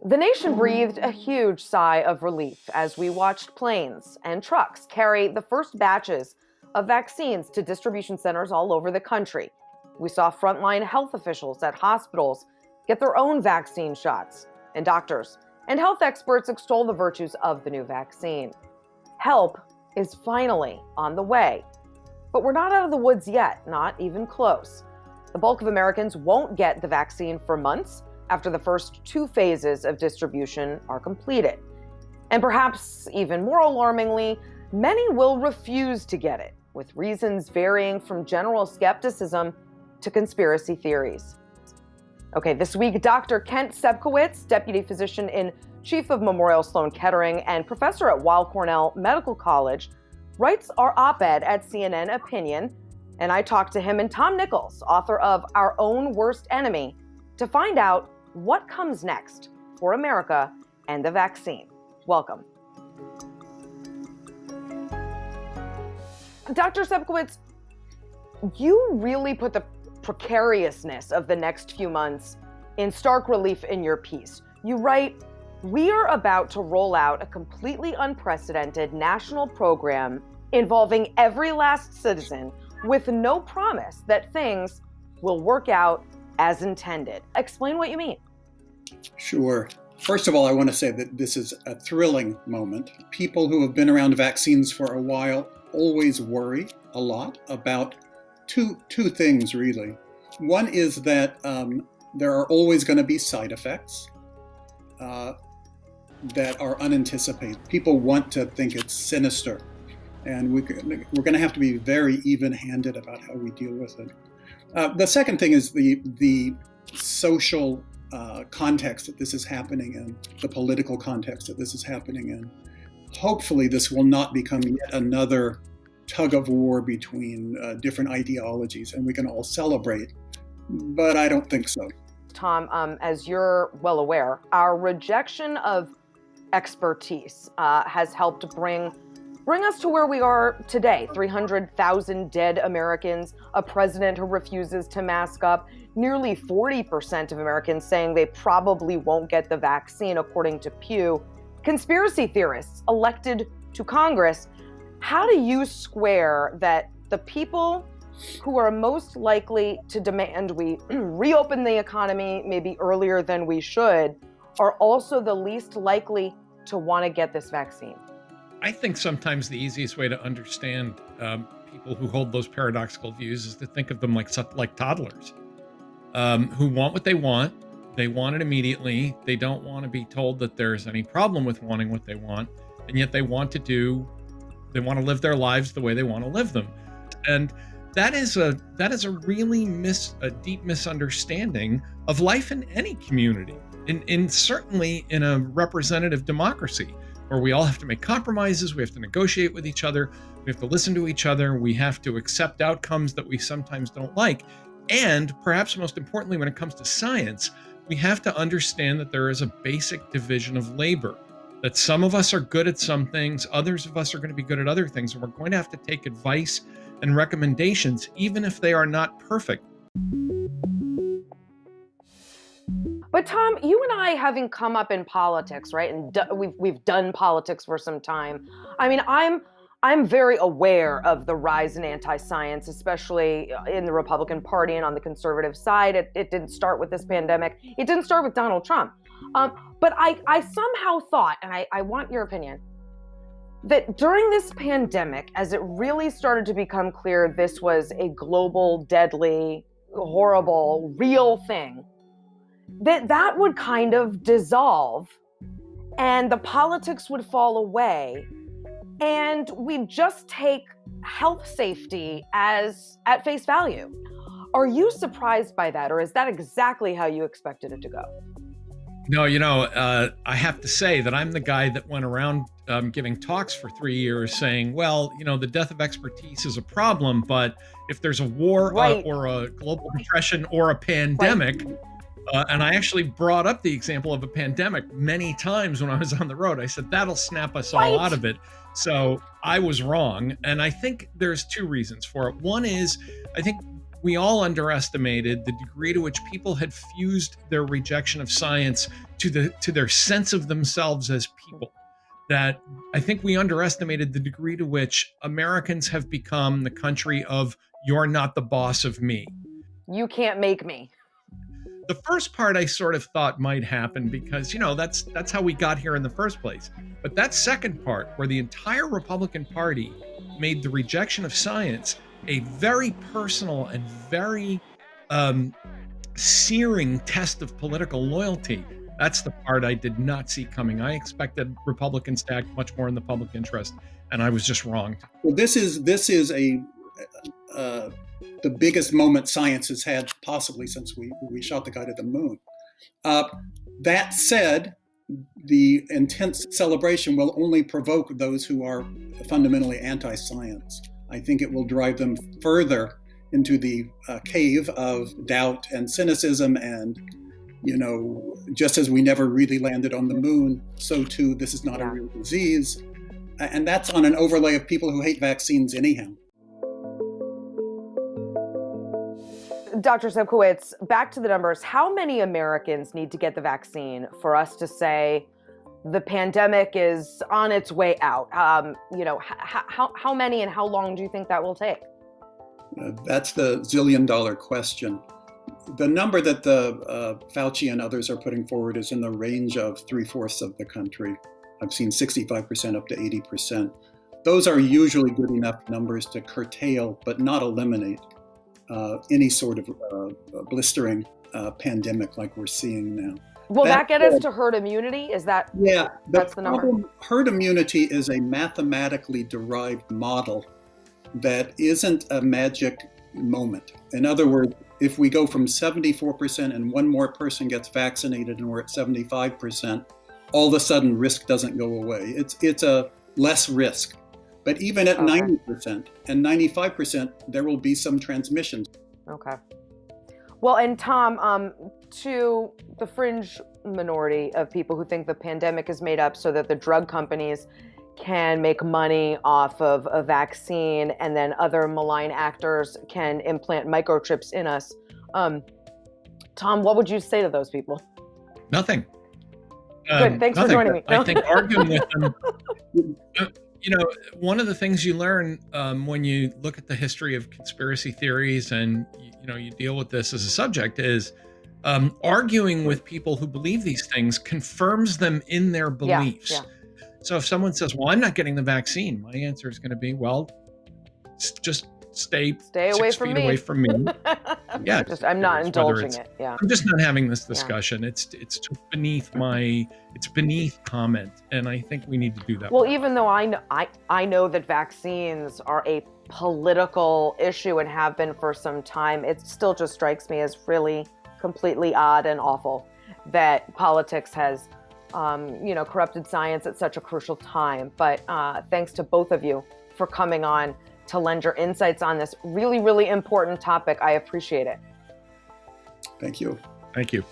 The nation breathed a huge sigh of relief as we watched planes and trucks carry the first batches of vaccines to distribution centers all over the country. We saw frontline health officials at hospitals get their own vaccine shots, and doctors and health experts extol the virtues of the new vaccine. Help is finally on the way, but we're not out of the woods yet, not even close. The bulk of Americans won't get the vaccine for months after the first two phases of distribution are completed. And perhaps even more alarmingly, many will refuse to get it, with reasons varying from general skepticism to conspiracy theories. Okay, this week, Dr. Kent Sebkowitz, deputy physician in chief of Memorial Sloan Kettering and professor at Weill Cornell Medical College, writes our op-ed at CNN Opinion, and I talked to him and Tom Nichols, author of Our Own Worst Enemy, to find out what comes next for America and the vaccine. Welcome. Dr. Sebkowitz, you really put the precariousness of the next few months in stark relief in your piece. You write, "We are about to roll out a completely unprecedented national program involving every last citizen with no promise that things will work out as intended." Explain what you mean. Sure. First of all, I want to say that this is a thrilling moment. People who have been around vaccines for a while always worry a lot about two things, really. One is that there are always going to be side effects that are unanticipated. People want to think it's sinister, and we're going to have to be very even-handed about how we deal with it. The second thing is the social context that this is happening in, the political context that this is happening in. Hopefully, this will not become yet another tug of war between different ideologies, and we can all celebrate, but I don't think so. Tom, as you're well aware, our rejection of expertise has helped bring us to where we are today. 300,000 dead Americans, a president who refuses to mask up, nearly 40% of Americans saying they probably won't get the vaccine, according to Pew, conspiracy theorists elected to Congress. How do you square that the people who are most likely to demand we reopen the economy maybe earlier than we should are also the least likely to want to get this vaccine? I think sometimes the easiest way to understand people who hold those paradoxical views is to think of them like toddlers who want what they want. They want it immediately. They don't want to be told that there's any problem with wanting what they want, and yet they want to live their lives the way they want to live them. And that is a really a deep misunderstanding of life in any community, in certainly in a representative democracy, where we all have to make compromises, we have to negotiate with each other, we have to listen to each other, we have to accept outcomes that we sometimes don't like. And perhaps most importantly, when it comes to science, we have to understand that there is a basic division of labor, that some of us are good at some things, others of us are going to be good at other things, and we're going to have to take advice and recommendations, even if they are not perfect. But Tom, you and I, having come up in politics, right, and we've done politics for some time. I mean, I'm very aware of the rise in anti-science, especially in the Republican Party and on the conservative side. It didn't start with this pandemic. It didn't start with Donald Trump. But I somehow thought, and I want your opinion, that during this pandemic, as it really started to become clear this was a global, deadly, horrible, real thing, that would kind of dissolve and the politics would fall away and we'd just take health safety at face value. Are you surprised by that, or is that exactly how you expected it to go? No, I have to say that I'm the guy that went around giving talks for 3 years saying, well, the death of expertise is a problem, but if there's a war or a global depression or a pandemic, and I actually brought up the example of a pandemic many times when I was on the road. I said, that'll snap us all out of it. So I was wrong. And I think there's two reasons for it. One is, I think we all underestimated the degree to which people had fused their rejection of science to their sense of themselves as people. That I think we underestimated the degree to which Americans have become the country of "you're not the boss of me." You can't make me. The first part I sort of thought might happen because, that's how we got here in the first place. But that second part, where the entire Republican Party made the rejection of science a very personal and very searing test of political loyalty, that's the part I did not see coming. I expected Republicans to act much more in the public interest, and I was just wrong. Well, this is the biggest moment science has had possibly since we shot the guy to the moon. That said, the intense celebration will only provoke those who are fundamentally anti-science. I think it will drive them further into the cave of doubt and cynicism, and just as we never really landed on the moon, so too this is not a real disease. And that's on an overlay of people who hate vaccines anyhow. Dr. Sepkowitz, back to the numbers. How many Americans need to get the vaccine for us to say the pandemic is on its way out? How many and how long do you think that will take? That's the zillion-dollar question. The number that the Fauci and others are putting forward is in the range of 3/4 of the country. I've seen 65% up to 80%. Those are usually good enough numbers to curtail, but not eliminate, any sort of blistering pandemic like we're seeing now. Will that get us to herd immunity? Is that? Yeah, that's the number. Herd immunity is a mathematically derived model that isn't a magic moment. In other words, if we go from 74% and one more person gets vaccinated and we're at 75%, all of a sudden risk doesn't go away. It's a less risk. But even at 90% and 95%, there will be some transmissions. Okay. Well, and Tom, to the fringe minority of people who think the pandemic is made up so that the drug companies can make money off of a vaccine and then other malign actors can implant microchips in us. Tom, what would you say to those people? Nothing. Good. Thanks for joining me. I think arguing with them, one of the things you learn when you look at the history of conspiracy theories and, you deal with this as a subject is arguing with people who believe these things confirms them in their beliefs. Yeah. So if someone says, well, I'm not getting the vaccine, my answer is going to be, well, just stay away 6 from feet me. away from me. Yeah, I'm not indulging it. Yeah, I'm just not having this discussion. Yeah. It's just beneath comment, and I think we need to do that. Well, even though I know that vaccines are a political issue and have been for some time, it still just strikes me as really completely odd and awful that politics has corrupted science at such a crucial time. But thanks to both of you for coming on to lend your insights on this really, really important topic. I appreciate it. Thank you. Thank you.